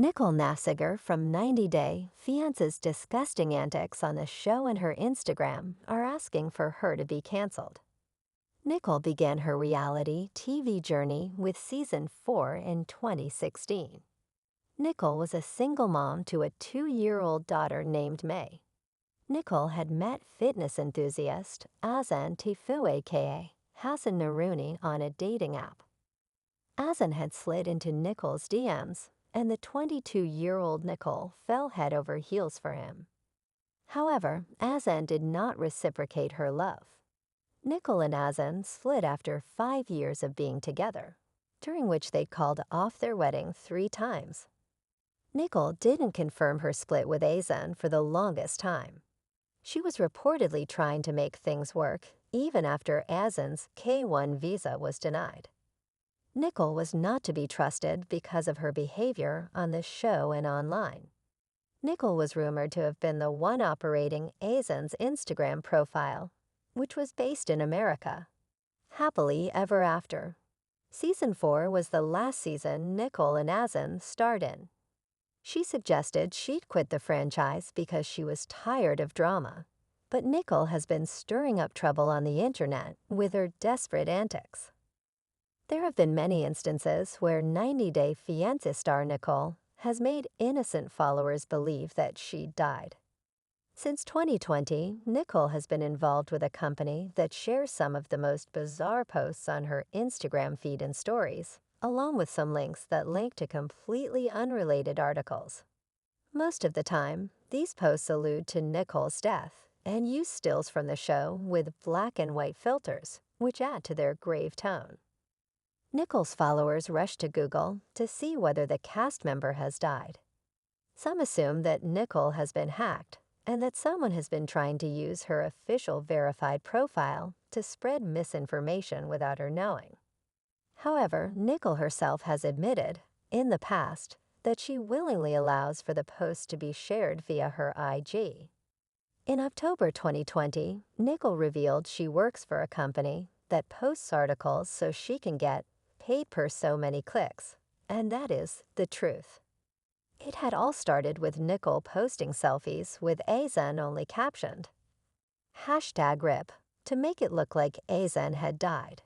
Nicole Nafziger from 90 Day Fiance's disgusting antics on the show and her Instagram are asking for her to be canceled. Nicole began her reality TV journey with season 4 in 2016. Nicole was a single mom to a 2-year-old daughter named May. Nicole had met fitness enthusiast Azan Tifu aka Hassan Naruni on a dating app. Azan had slid into Nicole's DMs, and the 22-year-old Nicole fell head over heels for him. However, Azan did not reciprocate her love. Nicole and Azan split after 5 years of being together, during which they called off their wedding 3 times. Nicole didn't confirm her split with Azan for the longest time. She was reportedly trying to make things work even after Azan's K-1 visa was denied. Nicole was not to be trusted because of her behavior on the show and online. Nicole was rumored to have been the one operating Azan's Instagram profile, which was based in America. Happily ever after. Season 4 was the last season Nicole and Azan starred in. She suggested she'd quit the franchise because she was tired of drama, but Nicole has been stirring up trouble on the internet with her desperate antics. There have been many instances where 90 Day Fiancé star Nicole has made innocent followers believe that she died. Since 2020, Nicole has been involved with a company that shares some of the most bizarre posts on her Instagram feed and stories, along with some links that link to completely unrelated articles. Most of the time, these posts allude to Nicole's death and use stills from the show with black and white filters, which add to their grave tone. Nicole's followers rush to Google to see whether the cast member has died. Some assume that Nicole has been hacked and that someone has been trying to use her official verified profile to spread misinformation without her knowing. However, Nicole herself has admitted, in the past, that she willingly allows for the posts to be shared via her IG. In October 2020, Nicole revealed she works for a company that posts articles so she can get paid per so many clicks, and that is the truth. It had all started with Nicole posting selfies with Azan only captioned, #RIP, to make it look like Azan had died.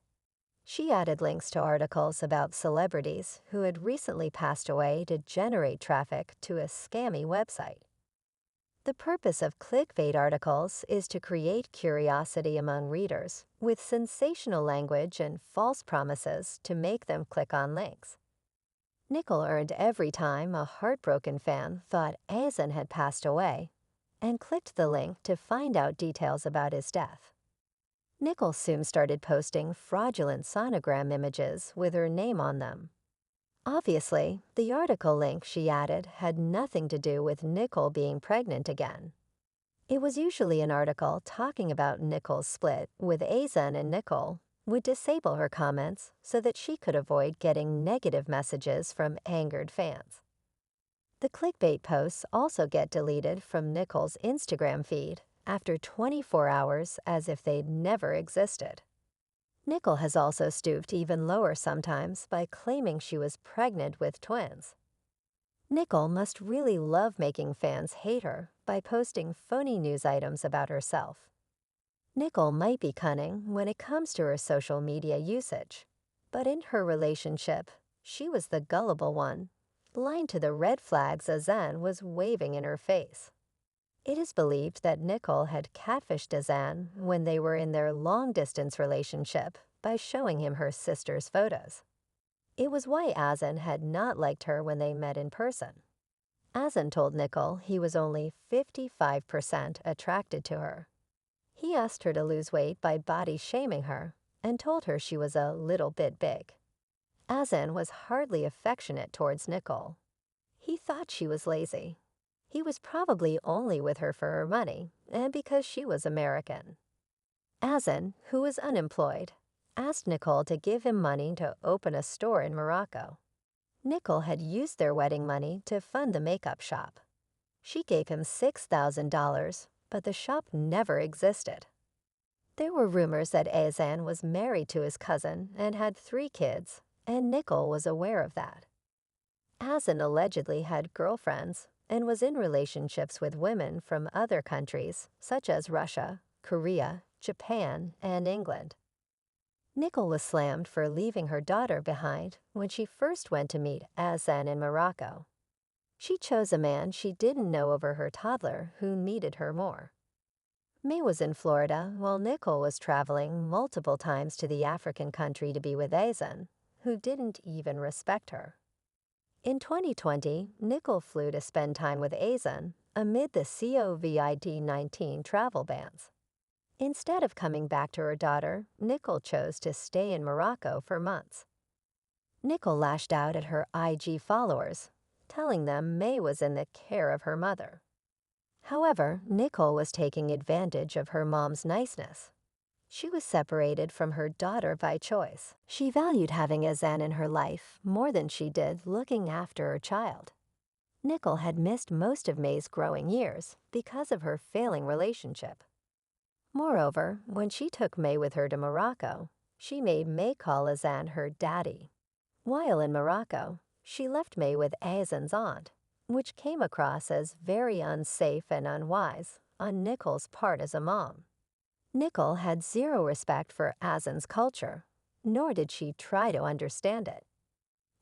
She added links to articles about celebrities who had recently passed away to generate traffic to a scammy website. The purpose of clickbait articles is to create curiosity among readers with sensational language and false promises to make them click on links. Nicole earned every time a heartbroken fan thought Azan had passed away and clicked the link to find out details about his death. Nicole soon started posting fraudulent sonogram images with her name on them. Obviously, the article link she added had nothing to do with Nicole being pregnant again. It was usually an article talking about Nicole's split with Azan, and Nicole would disable her comments so that she could avoid getting negative messages from angered fans. The clickbait posts also get deleted from Nicole's Instagram feed after 24 hours as if they'd never existed. Nicole has also stooped even lower sometimes by claiming she was pregnant with twins. Nicole must really love making fans hate her by posting phony news items about herself. Nicole might be cunning when it comes to her social media usage, but in her relationship, she was the gullible one, blind to the red flags Azan was waving in her face. It is believed that Nicole had catfished Azan when they were in their long-distance relationship by showing him her sister's photos. It was why Azan had not liked her when they met in person. Azan told Nicole he was only 55% attracted to her. He asked her to lose weight by body shaming her and told her she was a little bit big. Azan was hardly affectionate towards Nicole. He thought she was lazy. He was probably only with her for her money and because she was American. Azan, who was unemployed, asked Nicole to give him money to open a store in Morocco. Nicole had used their wedding money to fund the makeup shop. She gave him $6,000, but the shop never existed. There were rumors that Azan was married to his cousin and had 3 kids, and Nicole was aware of that. Azan allegedly had girlfriends and was in relationships with women from other countries such as Russia, Korea, Japan, and England. Nicole was slammed for leaving her daughter behind when she first went to meet Azan in Morocco. She chose a man she didn't know over her toddler who needed her more. May was in Florida while Nicole was traveling multiple times to the African country to be with Azan, who didn't even respect her. In 2020, Nicole flew to spend time with Azan amid the COVID-19 travel bans. Instead of coming back to her daughter, Nicole chose to stay in Morocco for months. Nicole lashed out at her IG followers, telling them May was in the care of her mother. However, Nicole was taking advantage of her mom's niceness. She was separated from her daughter by choice. She valued having Azan in her life more than she did looking after her child. Nicole had missed most of May's growing years because of her failing relationship. Moreover, when she took May with her to Morocco, she made May call Azan her daddy. While in Morocco, she left May with Azan's aunt, which came across as very unsafe and unwise on Nicole's part as a mom. Nicole had zero respect for Azan's culture, nor did she try to understand it.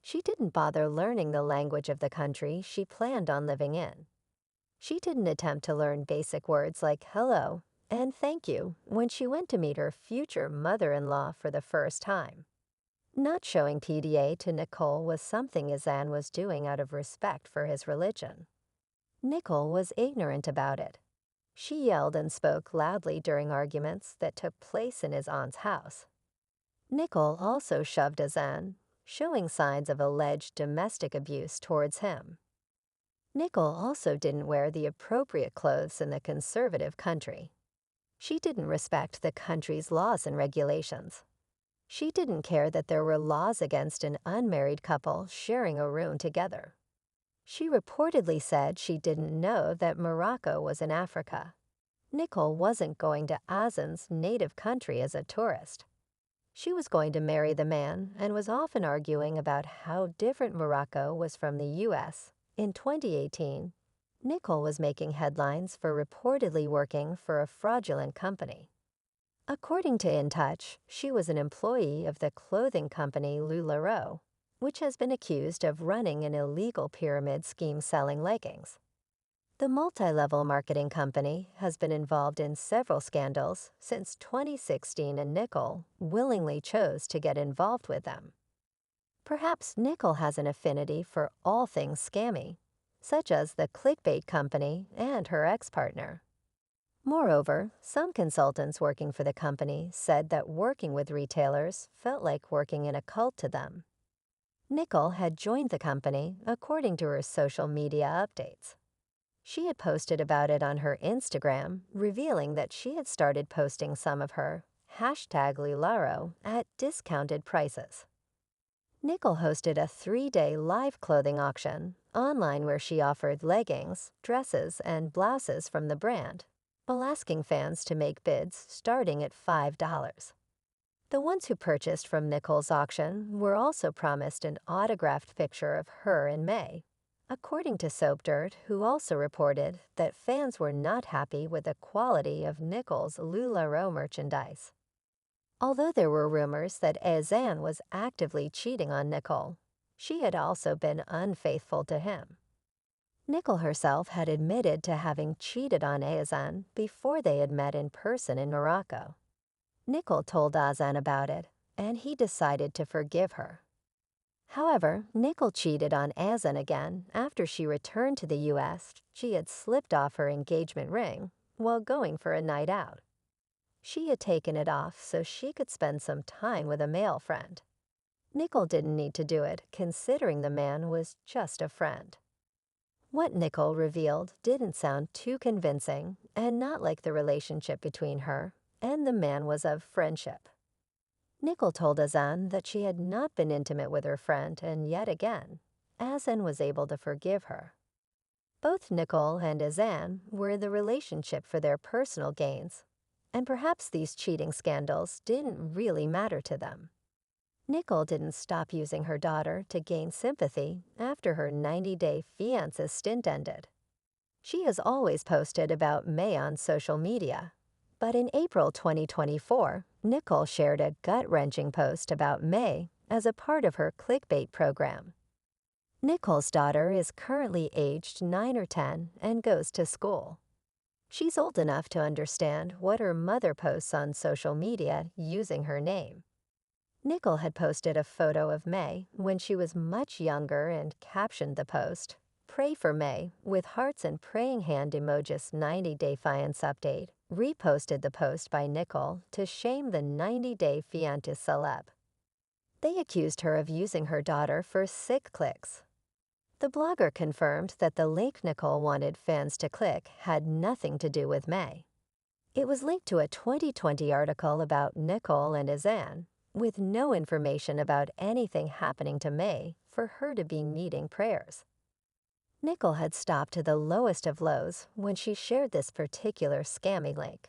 She didn't bother learning the language of the country she planned on living in. She didn't attempt to learn basic words like hello and thank you when she went to meet her future mother-in-law for the first time. Not showing PDA to Nicole was something Azan was doing out of respect for his religion. Nicole was ignorant about it. She yelled and spoke loudly during arguments that took place in his aunt's house. Nicole also shoved Azan, showing signs of alleged domestic abuse towards him. Nicole also didn't wear the appropriate clothes in the conservative country. She didn't respect the country's laws and regulations. She didn't care that there were laws against an unmarried couple sharing a room together. She reportedly said she didn't know that Morocco was in Africa. Nicole wasn't going to Azan's native country as a tourist. She was going to marry the man and was often arguing about how different Morocco was from the U.S. In 2018, Nicole was making headlines for reportedly working for a fraudulent company. According to In Touch, she was an employee of the clothing company LuLaRoe, which has been accused of running an illegal pyramid scheme selling leggings. The multi-level marketing company has been involved in several scandals since 2016, and Nicole willingly chose to get involved with them. Perhaps Nicole has an affinity for all things scammy, such as the clickbait company and her ex-partner. Moreover, some consultants working for the company said that working with retailers felt like working in a cult to them. Nicole had joined the company according to her social media updates. She had posted about it on her Instagram, revealing that she had started posting some of her #Lularo at discounted prices. Nicole hosted a 3-day live clothing auction online where she offered leggings, dresses, and blouses from the brand, while asking fans to make bids starting at $5. The ones who purchased from Nicole's auction were also promised an autographed picture of her and May, according to Soap Dirt, who also reported that fans were not happy with the quality of Nicole's LuLaRoe merchandise. Although there were rumors that Azan was actively cheating on Nicole, she had also been unfaithful to him. Nicole herself had admitted to having cheated on Azan before they had met in person in Morocco. Nicole told Azan about it, and he decided to forgive her. However, Nicole cheated on Azan again after she returned to the U.S. She had slipped off her engagement ring while going for a night out. She had taken it off so she could spend some time with a male friend. Nicole didn't need to do it, considering the man was just a friend. What Nicole revealed didn't sound too convincing and not like the relationship between her and the man was of friendship. Nicole told Azan that she had not been intimate with her friend, and yet again, Azan was able to forgive her. Both Nicole and Azan were in the relationship for their personal gains, and perhaps these cheating scandals didn't really matter to them. Nicole didn't stop using her daughter to gain sympathy after her 90-day fiancé stint ended. She has always posted about May on social media. But in April 2024, Nicole shared a gut-wrenching post about May as a part of her clickbait program. Nicole's daughter is currently aged 9 or 10 and goes to school. She's old enough to understand what her mother posts on social media using her name. Nicole had posted a photo of May when she was much younger and captioned the post, "Pray for May," with hearts and praying hand emojis. 90-day fiance update reposted the post by Nicole to shame the 90-day fiancé celeb. They accused her of using her daughter for sick clicks. The blogger confirmed that the link Nicole wanted fans to click had nothing to do with May. It was linked to a 2020 article about Nicole and Izan, with no information about anything happening to May for her to be needing prayers. Nicole had stopped to the lowest of lows when she shared this particular scammy link.